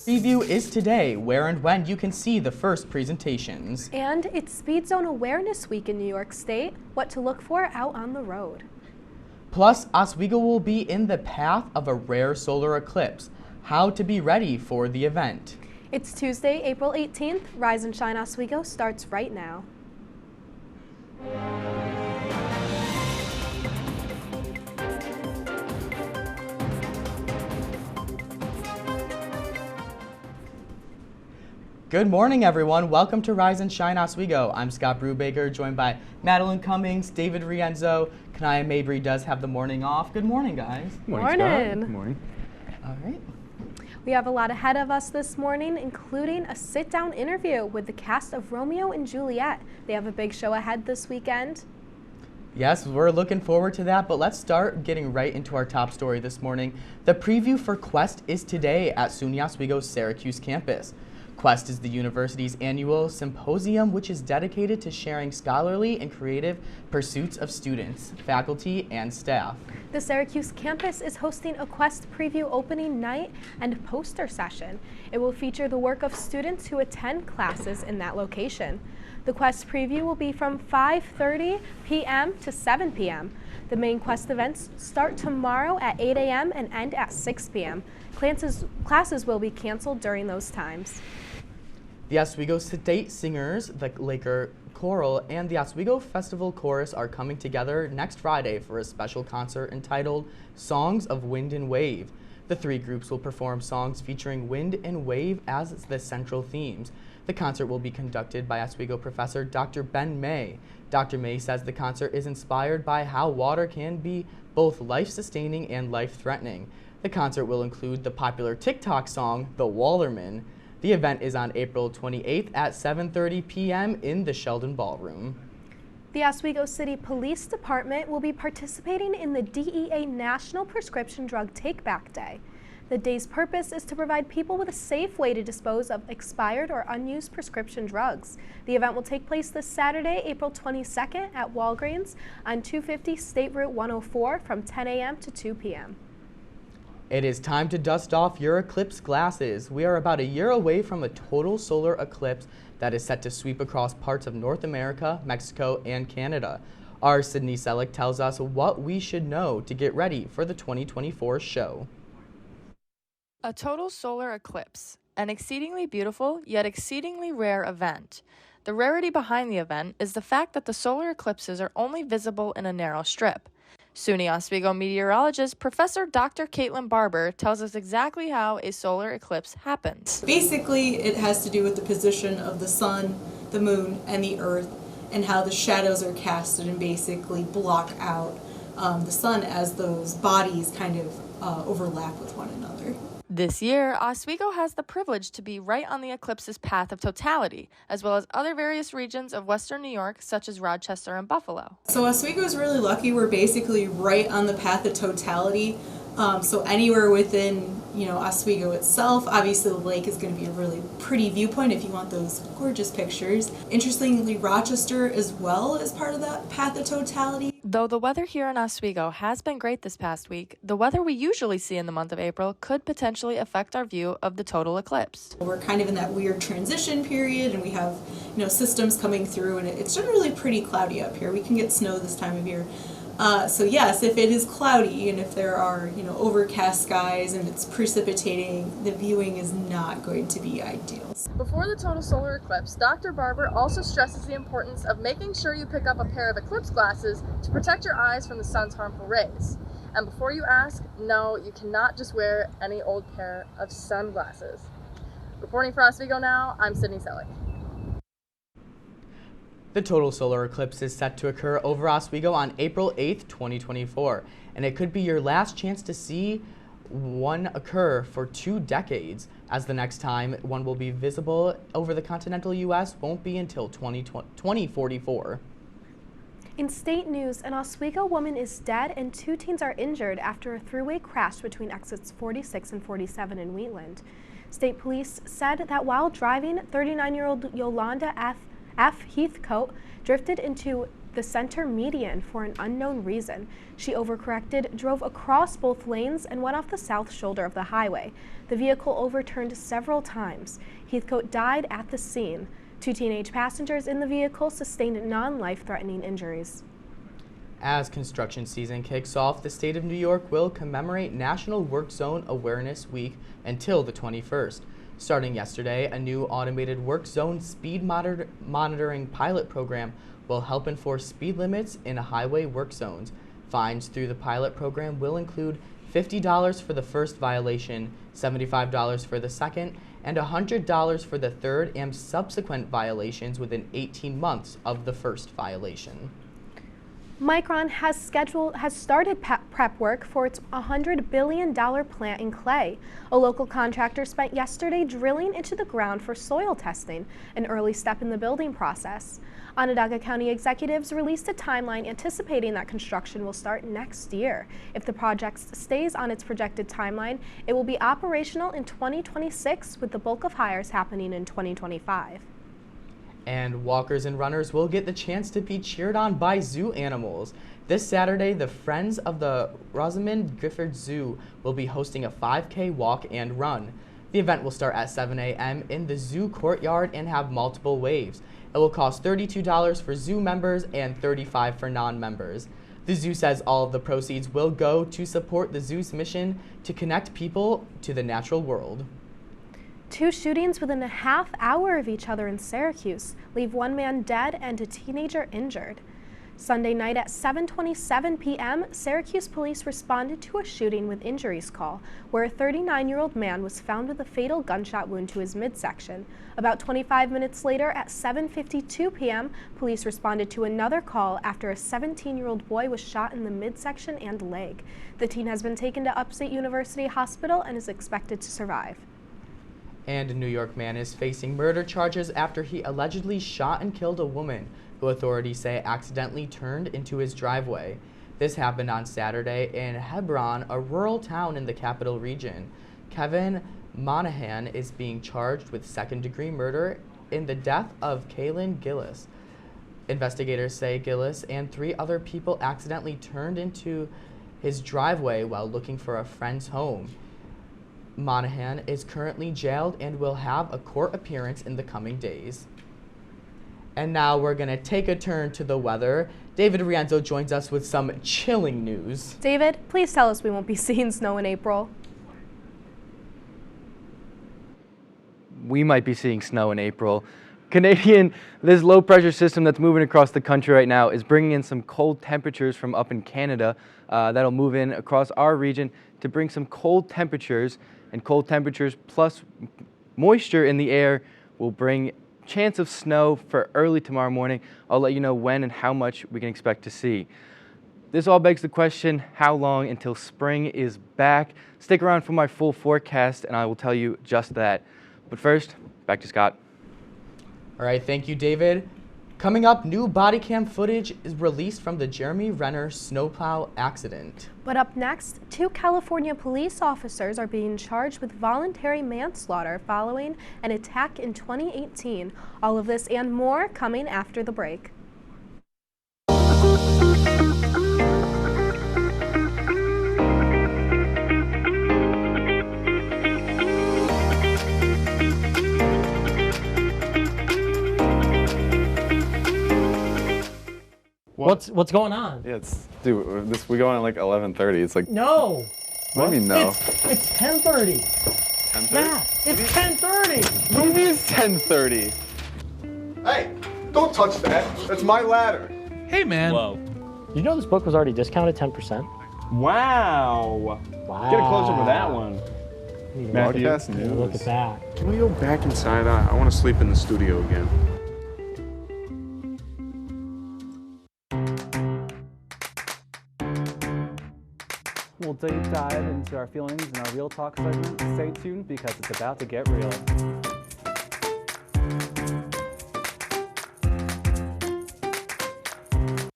Preview is today, where and when you can see the first presentations. And it's Speed Zone Awareness Week in New York State, what to look for out on the road. Plus, Oswego will be in the path of a rare solar eclipse. How to be ready for the event. It's Tuesday, April 18th. Rise and Shine Oswego starts right now. Good morning, everyone. Welcome to Rise and Shine Oswego. I'm Scott Brubaker, joined by Madelynn Cummings, David Rienzo. Kanaya Mabry does have the morning off. Good morning, guys. Good morning, Scott. Good morning. All right. We have a lot ahead of us this morning, including a sit-down interview with the cast of Romeo and Juliet. They have a big show ahead this weekend. Yes, we're looking forward to that, but let's start getting right into our top story this morning. The preview for Quest is today at SUNY Oswego's Syracuse campus. Quest is the university's annual symposium, which is dedicated to sharing scholarly and creative pursuits of students, faculty, and staff. The Syracuse campus is hosting a Quest preview opening night and poster session. It will feature the work of students who attend classes in that location. The Quest preview will be from 5:30 p.m. to 7 p.m. The main Quest events start tomorrow at 8 a.m. and end at 6 p.m. Classes will be canceled during those times. The Oswego State Singers, the Laker Choral, and the Oswego Festival Chorus are coming together next Friday for a special concert entitled Songs of Wind and Wave. The three groups will perform songs featuring wind and wave as the central themes. The concert will be conducted by Oswego professor Dr. Ben May. Dr. May says the concert is inspired by how water can be both life-sustaining and life-threatening. The concert will include the popular TikTok song, The Wallerman. The event is on April 28th at 7:30 p.m. in the Sheldon Ballroom. The Oswego City Police Department will be participating in the DEA National Prescription Drug Take-Back Day. The day's purpose is to provide people with a safe way to dispose of expired or unused prescription drugs. The event will take place this Saturday, April 22nd at Walgreens on 250 State Route 104 from 10 a.m. to 2 p.m. It is time to dust off your eclipse glasses. We are about a year away from a total solar eclipse that is set to sweep across parts of North America, Mexico, and Canada. Our Sydney Selleck tells us what we should know to get ready for the 2024 show. A total solar eclipse, an exceedingly beautiful yet exceedingly rare event. The rarity behind the event is the fact that the solar eclipses are only visible in a narrow strip. SUNY Oswego meteorologist Professor Dr. Caitlin Barber tells us exactly how a solar eclipse happens. Basically, it has to do with the position of the sun, the moon, and the earth, and how the shadows are casted and basically block out the sun as those bodies kind of overlap with one another. This year, Oswego has the privilege to be right on the eclipse's path of totality, as well as other various regions of western New York, such as Rochester and Buffalo. So Oswego is really lucky. We're basically right on the path of totality. So anywhere within, Oswego itself, obviously the lake is going to be a really pretty viewpoint if you want those gorgeous pictures. Interestingly, Rochester as well is part of that path of totality. Though the weather here in Oswego has been great this past week, the weather we usually see in the month of April could potentially affect our view of the total eclipse. We're kind of in that weird transition period, and we have, systems coming through, and it's generally pretty cloudy up here. We can get snow this time of year. So yes, if it is cloudy and if there are, overcast skies and it's precipitating, the viewing is not going to be ideal. Before the total solar eclipse, Dr. Barber also stresses the importance of making sure you pick up a pair of eclipse glasses to protect your eyes from the sun's harmful rays. And before you ask, no, you cannot just wear any old pair of sunglasses. Reporting for Oswego Now, I'm Sydney Selleck. The total solar eclipse is set to occur over Oswego on April 8th, 2024, and it could be your last chance to see one occur for 2 decades, as the next time one will be visible over the continental U.S. won't be until 2044. In state news, an Oswego woman is dead and 2 teens are injured after a thruway crash between exits 46 and 47 in Wheatland. State police said that while driving, 39-year-old Yolanda F. Heathcote drifted into the center median for an unknown reason. She overcorrected, drove across both lanes, and went off the south shoulder of the highway. The vehicle overturned several times. Heathcote died at the scene. 2 teenage passengers in the vehicle sustained non-life-threatening injuries. As construction season kicks off, the state of New York will commemorate National Work Zone Awareness Week until the 21st. Starting yesterday, a new automated work zone speed monitoring pilot program will help enforce speed limits in highway work zones. Fines through the pilot program will include $50 for the first violation, $75 for the second, and $100 for the third and subsequent violations within 18 months of the first violation. Micron has started prep work for its $100 billion plant in Clay. A local contractor spent yesterday drilling into the ground for soil testing, an early step in the building process. Onondaga County executives released a timeline anticipating that construction will start next year. If the project stays on its projected timeline, it will be operational in 2026, with the bulk of hires happening in 2025. And walkers and runners will get the chance to be cheered on by zoo animals. This Saturday, the Friends of the Rosamond Gifford Zoo will be hosting a 5K walk and run. The event will start at 7 a.m. in the zoo courtyard and have multiple waves. It will cost $32 for zoo members and $35 for non-members. The zoo says all of the proceeds will go to support the zoo's mission to connect people to the natural world. 2 shootings within a half hour of each other in Syracuse leave 1 man dead and a teenager injured. Sunday night at 7:27 p.m., Syracuse police responded to a shooting with injuries call, where a 39-year-old man was found with a fatal gunshot wound to his midsection. About 25 minutes later, at 7:52 p.m., police responded to another call after a 17-year-old boy was shot in the midsection and leg. The teen has been taken to Upstate University Hospital and is expected to survive. And a New York man is facing murder charges after he allegedly shot and killed a woman who authorities say accidentally turned into his driveway. This happened on Saturday in Hebron, a rural town in the Capital Region. Kevin Monahan is being charged with second-degree murder in the death of Kaylin Gillis. Investigators say Gillis and 3 other people accidentally turned into his driveway while looking for a friend's home. Monahan is currently jailed and will have a court appearance in the coming days. And now we're going to take a turn to the weather. David Rienzo joins us with some chilling news. David, please tell us we won't be seeing snow in April. We might be seeing snow in April. This low pressure system that's moving across the country right now is bringing in some cold temperatures from up in Canada that'll move in across our region to bring some cold temperatures, and cold temperatures plus moisture in the air will bring chance of snow for early tomorrow morning. I'll let you know when and how much we can expect to see. This all begs the question, how long until spring is back? Stick around for my full forecast and I will tell you just that. But first, back to Scott. All right, thank you, David. Coming up, new body cam footage is released from the Jeremy Renner snowplow accident. But up next, 2 California police officers are being charged with voluntary manslaughter following an attack in 2018. All of this and more coming after the break. What's going on? Yeah, we go on at like 11:30. It's like No. What do you mean no? It's 10:30. 10:30? Yeah, it's 10:30. What do you mean it's 10:30? Hey, don't touch that. That's my ladder. Hey, man. Whoa. You know this book was already discounted 10%? Wow. Wow. Get a close-up of that one. Matthew, Look at that. Can we go back inside? I want to sleep in the studio again. We'll deep dive into our feelings in our Real Talk segment. Stay tuned because it's about to get real.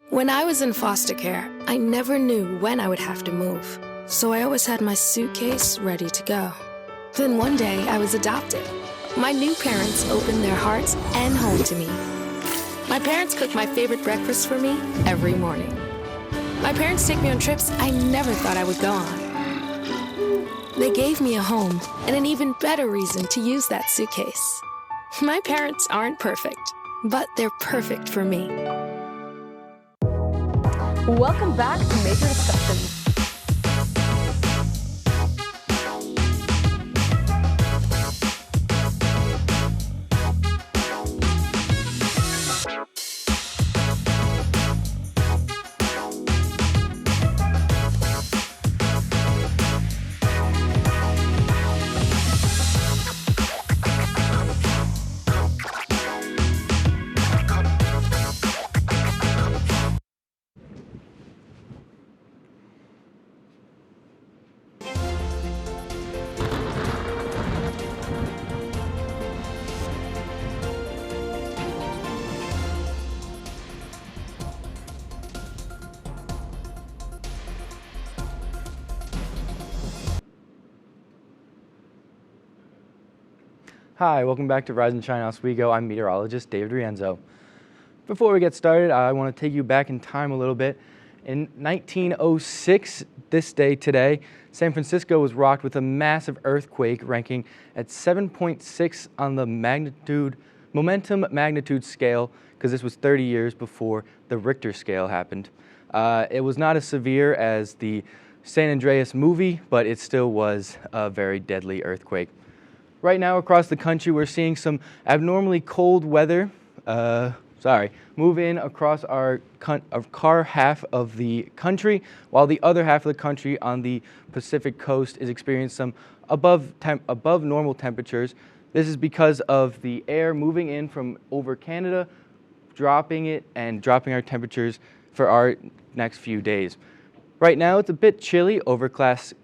When I was in foster care, I never knew when I would have to move. So I always had my suitcase ready to go. Then one day I was adopted. My new parents opened their hearts and home to me. My parents cook my favorite breakfast for me every morning. My parents take me on trips I never thought I would go on. They gave me a home and an even better reason to use that suitcase. My parents aren't perfect, but they're perfect for me. Welcome back to Major Discussions. Hi, welcome back to Rise and Shine Oswego. I'm meteorologist David Rienzo. Before we get started, I want to take you back in time a little bit. In 1906, this day today, San Francisco was rocked with a massive earthquake ranking at 7.6 on the momentum magnitude scale, because this was 30 years before the Richter scale happened. It was not as severe as the San Andreas movie, but it still was a very deadly earthquake. Right now across the country, we're seeing some abnormally cold weather move in across our half of the country, while the other half of the country on the Pacific coast is experiencing some above normal temperatures. This is because of the air moving in from over Canada, dropping our temperatures for our next few days. Right now it's a bit chilly, overcast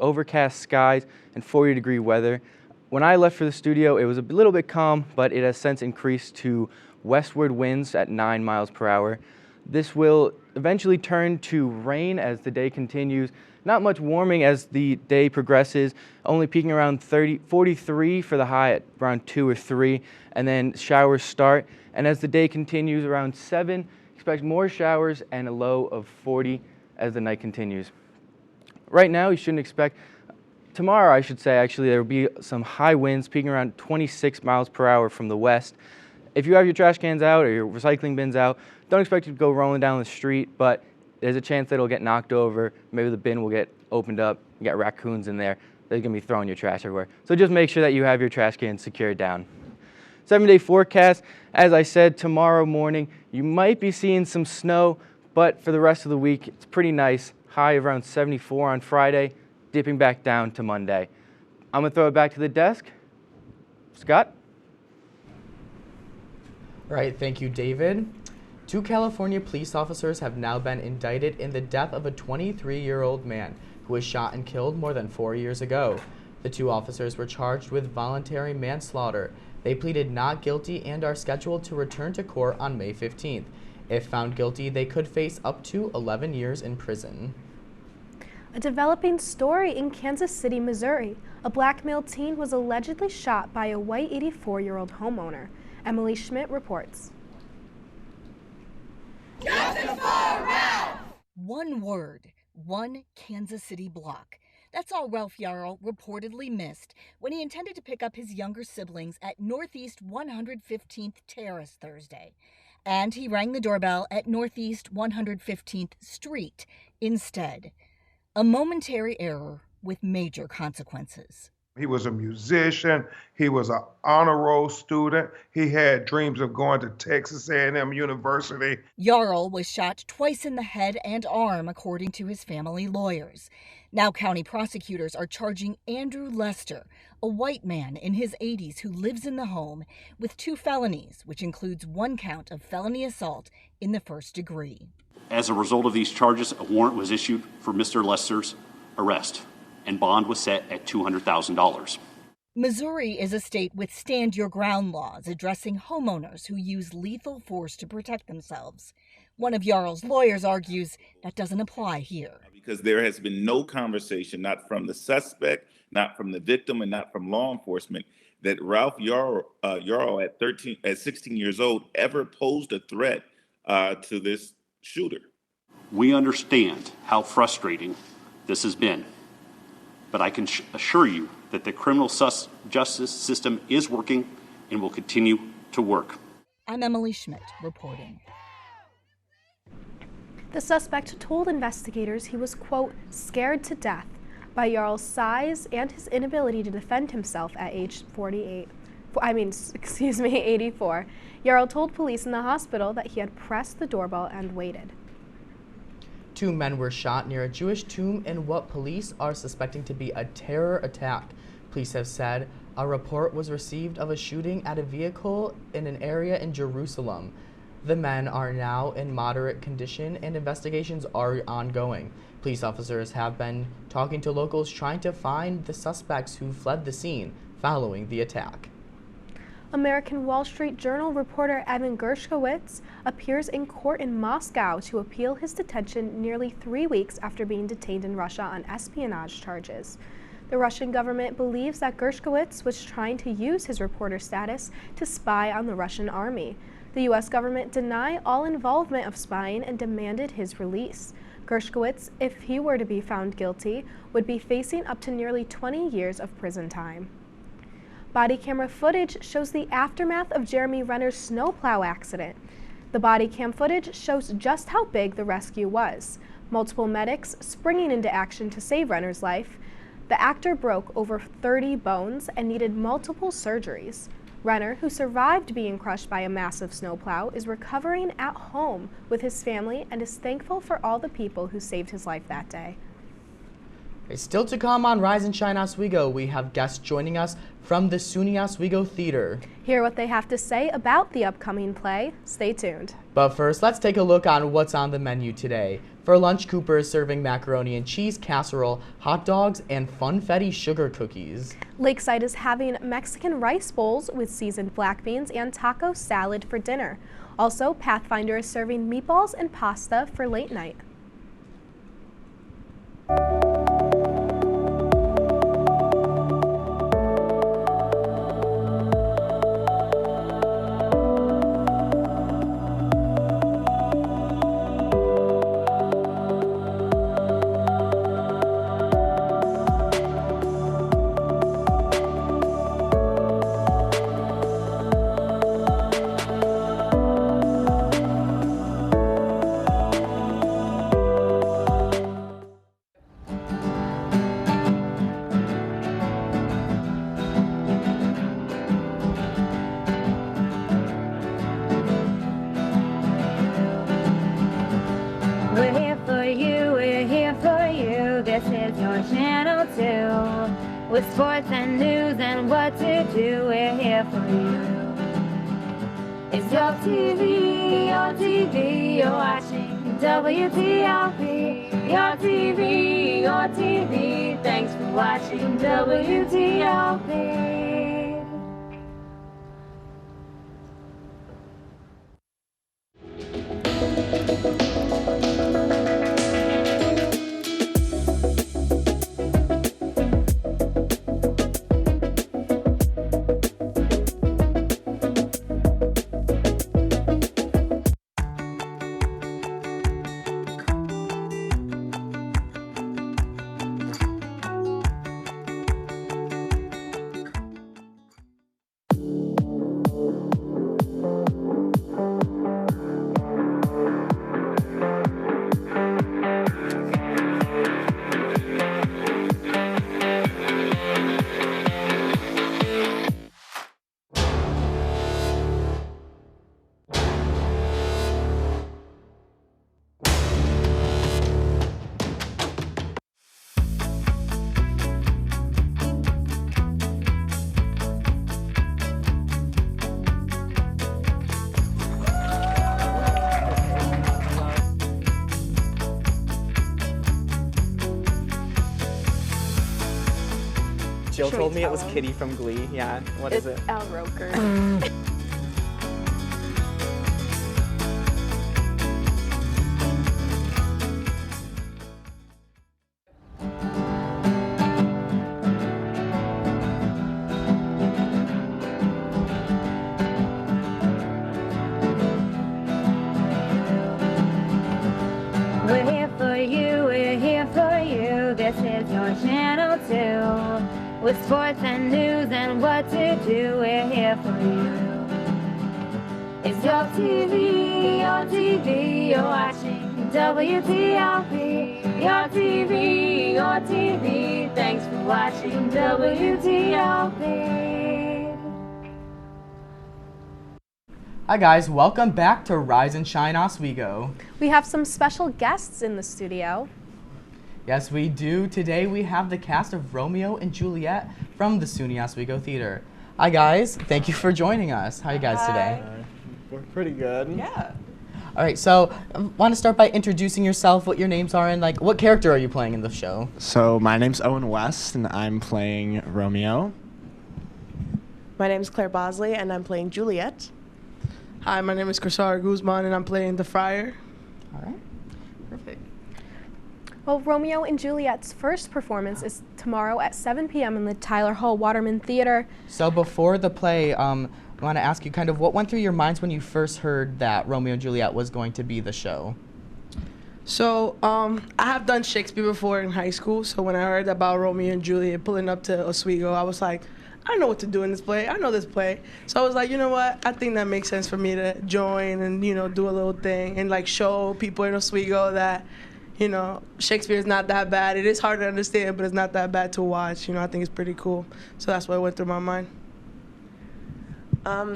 skies, and 40-degree weather. When I left for the studio, it was a little bit calm, but it has since increased to westward winds at 9 miles per hour. This will eventually turn to rain as the day continues. Not much warming as the day progresses, only peaking around 43 for the high at around 2 or 3, and then showers start. And as the day continues around 7, expect more showers and a low of 40 as the night continues. Right now, you shouldn't expect tomorrow, I should say, actually, there will be some high winds peaking around 26 miles per hour from the west. If you have your trash cans out or your recycling bins out, don't expect it to go rolling down the street, but there's a chance that it'll get knocked over. Maybe the bin will get opened up. You got raccoons in there. They're going to be throwing your trash everywhere. So just make sure that you have your trash cans secured down. 7-day forecast, as I said, tomorrow morning, you might be seeing some snow, but for the rest of the week, it's pretty nice. High of around 74 on Friday. Dipping back down to Monday. I'm going to throw it back to the desk. Scott? All right, thank you, David. 2 California police officers have now been indicted in the death of a 23-year-old man who was shot and killed more than 4 years ago. The 2 officers were charged with voluntary manslaughter. They pleaded not guilty and are scheduled to return to court on May 15th. If found guilty, they could face up to 11 years in prison. A developing story in Kansas City, Missouri. A black male teen was allegedly shot by a white 84-year-old homeowner. Emily Schmidt reports. One word, one Kansas City block. That's all Ralph Yarl reportedly missed when he intended to pick up his younger siblings at Northeast 115th Terrace Thursday. And he rang the doorbell at Northeast 115th Street instead. A momentary error with major consequences. He was a musician. He was an honor roll student. He had dreams of going to Texas A&M University. Yarl was shot twice in the head and arm, according to his family lawyers. Now county prosecutors are charging Andrew Lester, a white man in his 80s who lives in the home, with 2 felonies, which includes 1 count of felony assault in the first degree. As a result of these charges, a warrant was issued for Mr. Lester's arrest, and bond was set at $200,000. Missouri is a state with stand your ground laws addressing homeowners who use lethal force to protect themselves. One of Yarl's lawyers argues that doesn't apply here. Because there has been no conversation, not from the suspect, not from the victim, and not from law enforcement, that Ralph Yarl at 16 years old ever posed a threat to this shooter. We understand how frustrating this has been, but I can assure you that the criminal justice system is working and will continue to work. I'm Emily Schmidt reporting. The suspect told investigators he was, quote, scared to death by Jarl's size and his inability to defend himself at age 84. Jarl told police in the hospital that he had pressed the doorbell and waited. 2 men were shot near a Jewish tomb in what police are suspecting to be a terror attack. Police have said a report was received of a shooting at a vehicle in an area in Jerusalem. The men are now in moderate condition and investigations are ongoing. Police officers have been talking to locals trying to find the suspects who fled the scene following the attack. American Wall Street Journal reporter Evan Gershkowitz appears in court in Moscow to appeal his detention nearly 3 weeks after being detained in Russia on espionage charges. The Russian government believes that Gershkowitz was trying to use his reporter status to spy on the Russian army. The U.S. government denied all involvement of spying and demanded his release. Gershkowitz, if he were to be found guilty, would be facing up to nearly 20 years of prison time. Body camera footage shows the aftermath of Jeremy Renner's snowplow accident. The body cam footage shows just how big the rescue was. Multiple medics springing into action to save Renner's life. The actor broke over 30 bones and needed multiple surgeries. Renner, who survived being crushed by a massive snowplow, is recovering at home with his family and is thankful for all the people who saved his life that day. Still to come on Rise and Shine Oswego, we have guests joining us from the SUNY Oswego Theater. Hear what they have to say about the upcoming play. Stay tuned. But first, let's take a look on what's on the menu today. For lunch, Cooper is serving macaroni and cheese casserole, hot dogs, and funfetti sugar cookies. Lakeside is having Mexican rice bowls with seasoned black beans and taco salad for dinner. Also, Pathfinder is serving meatballs and pasta for late night. This is your channel too, with sports and news and what to do. We're here for you. It's your TV, you're watching WTLP. Your TV, thanks for watching WTLP. Jill told me it was Kitty from Glee. Yeah, what is it? It's Al Roker. 2. With sports and news and what to do, we're here for you. It's your TV, you're watching WTOP. Your TV, thanks for watching WTOP. Hi guys, welcome back to Rise and Shine Oswego. We have some special guests in the studio. Yes, we do. Today we have the cast of Romeo and Juliet from the SUNY Oswego Theater. Hi guys, thank you for joining us. How are you guys today? We're pretty good. Yeah. All right, so I want to start by introducing yourself, what your names are, and like what character are you playing in the show? So my name's Owen West, and I'm playing Romeo. My name's Claire Bosley, and I'm playing Juliet. Hi, my name is Crisara Guzman, and I'm playing the Friar. All right, perfect. Well, Romeo and Juliet's first performance is tomorrow at 7 p.m. in the Tyler Hall Waterman Theater. So before the play, I want to ask you kind of what went through your minds when you first heard that Romeo and Juliet was going to be the show? So, I have done Shakespeare before in high school, so when I heard about Romeo and Juliet pulling up to Oswego, I was like, I know what to do in this play. I know this play. So I was like, you know what? I think that makes sense for me to join and, you know, do a little thing and like show people in Oswego that, you know, Shakespeare is not that bad. It is hard to understand, but it's not that bad to watch. You know, I think it's pretty cool. So that's what went through my mind.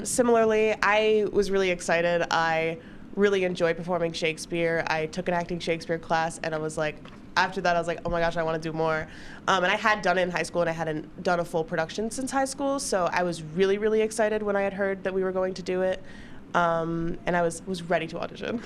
Similarly, I was really excited. I really enjoy performing Shakespeare. I took an acting Shakespeare class, and I was like, after that, I was like, oh my gosh, I want to do more. And I had done it in high school, and I hadn't done a full production since high school, so I was really, really excited when I had heard that we were going to do it, and I was ready to audition.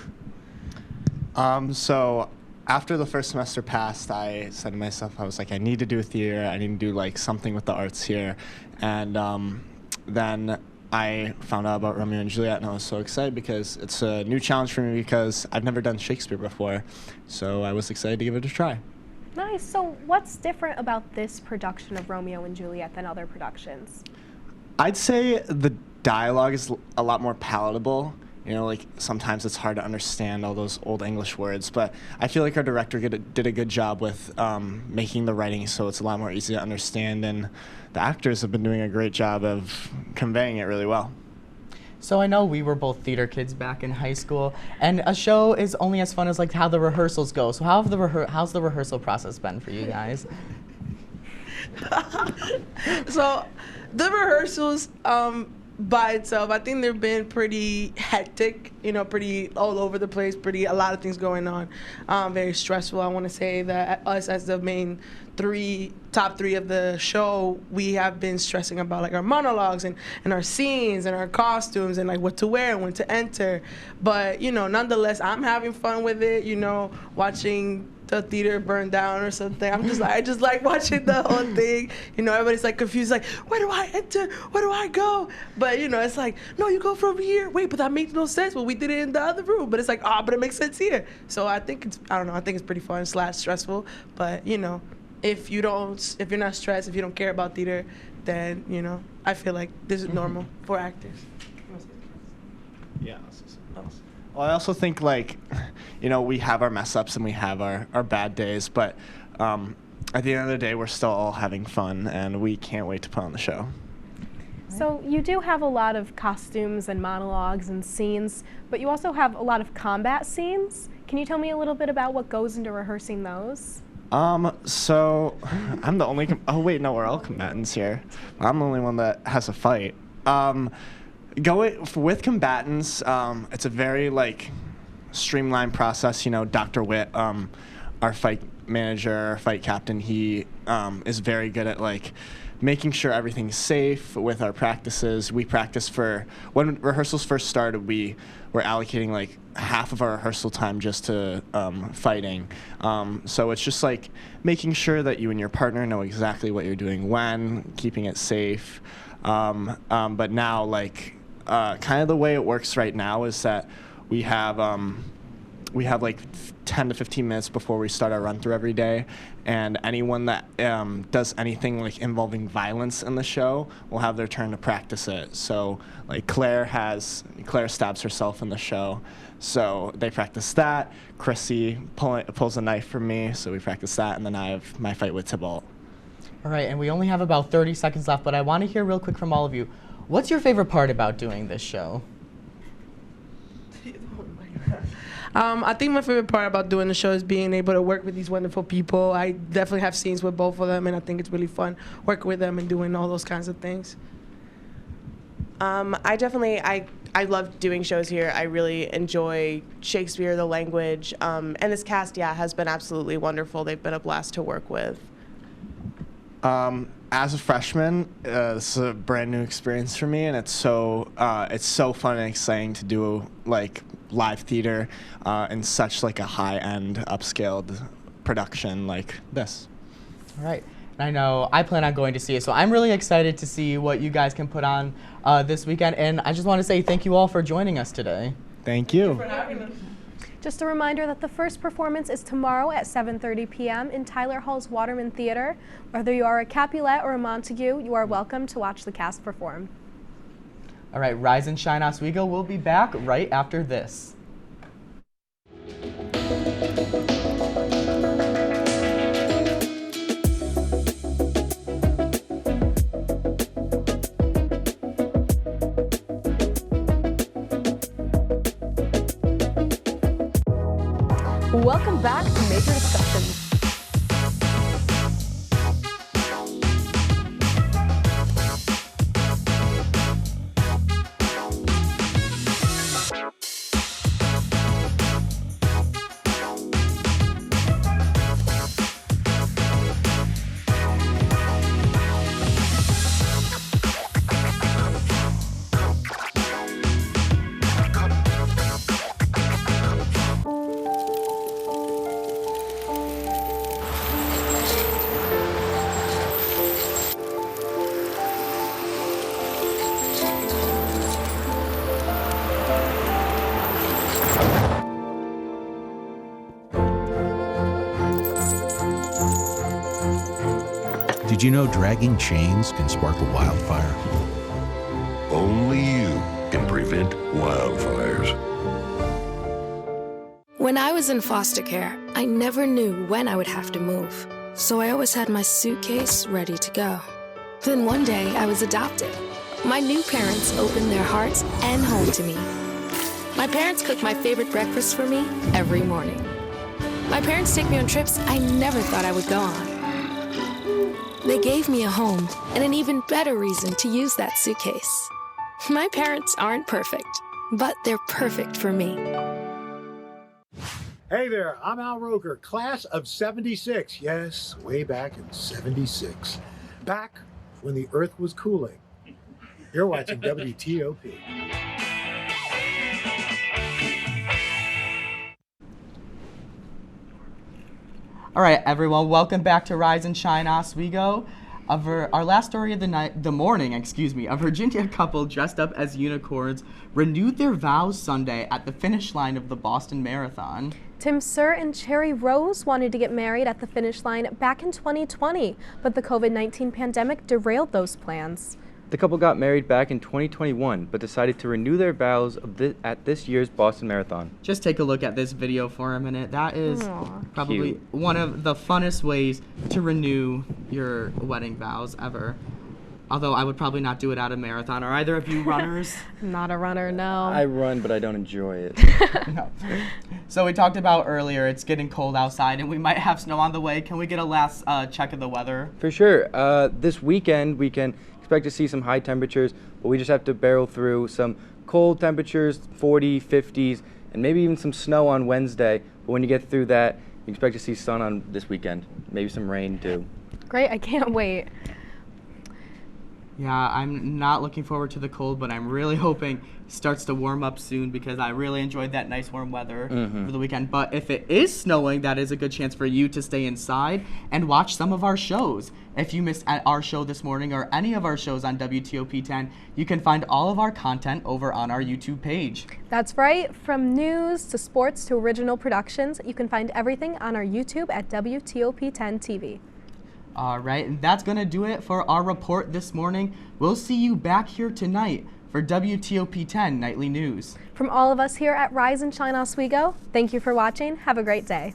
So after the first semester passed, I said to myself, I was like, I need to do theater. I need to do like something with the arts here. And then I found out about Romeo and Juliet, and I was so excited because it's a new challenge for me because I've never done Shakespeare before. So I was excited to give it a try. Nice. So what's different about this production of Romeo and Juliet than other productions? I'd say the dialogue is a lot more palatable. You know, like sometimes it's hard to understand all those old English words, but I feel like our director did a good job with making the writing so it's a lot more easy to understand, and the actors have been doing a great job of conveying it really well. So I know we were both theater kids back in high school, and a show is only as fun as like how the rehearsals go. So how's the rehearsal process been for you guys? So the rehearsals by itself, I think they've been pretty hectic, you know, pretty all over the place, a lot of things going on, very stressful. I want to say that us as the main top three of the show, we have been stressing about like our monologues and our scenes and our costumes and like what to wear and when to enter. But, you know, nonetheless, I'm having fun with it, you know, watching the theater burn down or something. I just like watching the whole thing. You know, everybody's like confused, like, where do I enter? Where do I go? But, you know, it's like, no, you go from here. Wait, but that makes no sense. Well, we did it in the other room. But it's like, but it makes sense here. So I think I think it's pretty fun / stressful. But, you know, if you're not stressed, if you don't care about theater, then, you know, I feel like this is normal for actors. Yeah. Well, I also think, like, you know, we have our mess ups and we have our bad days, but at the end of the day, we're still all having fun, and we can't wait to put on the show. So you do have a lot of costumes and monologues and scenes, but you also have a lot of combat scenes. Can you tell me a little bit about what goes into rehearsing those? So I'm the only, oh wait, no, we're all combatants here. I'm the only one that has a fight. With combatants, it's a very like streamlined process. You know, Dr. Witt, our fight manager, our fight captain, he is very good at like making sure everything's safe with our practices. We practice when rehearsals first started, we were allocating like half of our rehearsal time just to fighting. So it's just like making sure that you and your partner know exactly what you're doing when, keeping it safe. But now, like, kind of the way it works right now is that we have like 10 to 15 minutes before we start our run through every day, and anyone that does anything like involving violence in the show will have their turn to practice it. So like Claire stabs herself in the show, so they practice that. Chrissy pulls a knife from me, so we practice that, and then I have my fight with Tybalt. All right, and we only have about 30 seconds left, but I want to hear real quick from all of you. What's your favorite part about doing this show? I think my favorite part about doing the show is being able to work with these wonderful people. I definitely have scenes with both of them, and I think it's really fun working with them and doing all those kinds of things. I love doing shows here. I really enjoy Shakespeare, the language, and this cast, has been absolutely wonderful. They've been a blast to work with. As a freshman, this is a brand new experience for me, and it's so fun and exciting to do like live theater in such like a high-end, upscaled production like this. All right. I know I plan on going to see it, so I'm really excited to see what you guys can put on this weekend. And I just want to say thank you all for joining us today. Thank you. For having us. Just a reminder that the first performance is tomorrow at 7:30 p.m. in Tyler Hall's Waterman Theater. Whether you are a Capulet or a Montague, you are welcome to watch the cast perform. All right, Rise and Shine Oswego will be back right after this. Welcome back to Major Discussions. Did you know dragging chains can spark a wildfire? Only you can prevent wildfires. When I was in foster care, I never knew when I would have to move. So I always had my suitcase ready to go. Then one day I was adopted. My new parents opened their hearts and home to me. My parents cook my favorite breakfast for me every morning. My parents take me on trips I never thought I would go on. They gave me a home and an even better reason to use that suitcase. My parents aren't perfect, but they're perfect for me. Hey there, I'm Al Roker, class of 76. Yes, way back in 76. Back when the earth was cooling. You're watching WTOP. All right, everyone, welcome back to Rise and Shine Oswego. Our last story of the morning, a Virginia couple dressed up as unicorns renewed their vows Sunday at the finish line of the Boston Marathon. Tim Sir and Cherry Rose wanted to get married at the finish line back in 2020, but the COVID-19 pandemic derailed those plans. The couple got married back in 2021, but decided to renew their vows at this year's Boston Marathon. Just take a look at this video for a minute. That is probably Cute. one of the funnest ways to renew your wedding vows ever. Although I would probably not do it at a marathon. Are either of you runners? Not a runner, no. I run, but I don't enjoy it. No. So we talked about earlier, it's getting cold outside and we might have snow on the way. Can we get a last check of the weather? For sure. This weekend, we can expect to see some high temperatures, but we just have to barrel through some cold temperatures, 40, 50s, and maybe even some snow on Wednesday. But when you get through that, you expect to see sun on this weekend. Maybe some rain too. Great, I can't wait. Yeah, I'm not looking forward to the cold, but I'm really hoping it starts to warm up soon because I really enjoyed that nice warm weather for the weekend. But if it is snowing, that is a good chance for you to stay inside and watch some of our shows. If you missed our show this morning or any of our shows on WTOP 10, you can find all of our content over on our YouTube page. That's right. From news to sports to original productions, you can find everything on our YouTube at WTOP 10 TV. All right, and that's going to do it for our report this morning. We'll see you back here tonight for WTOP 10 Nightly News. From all of us here at Rise and Shine Oswego, thank you for watching. Have a great day.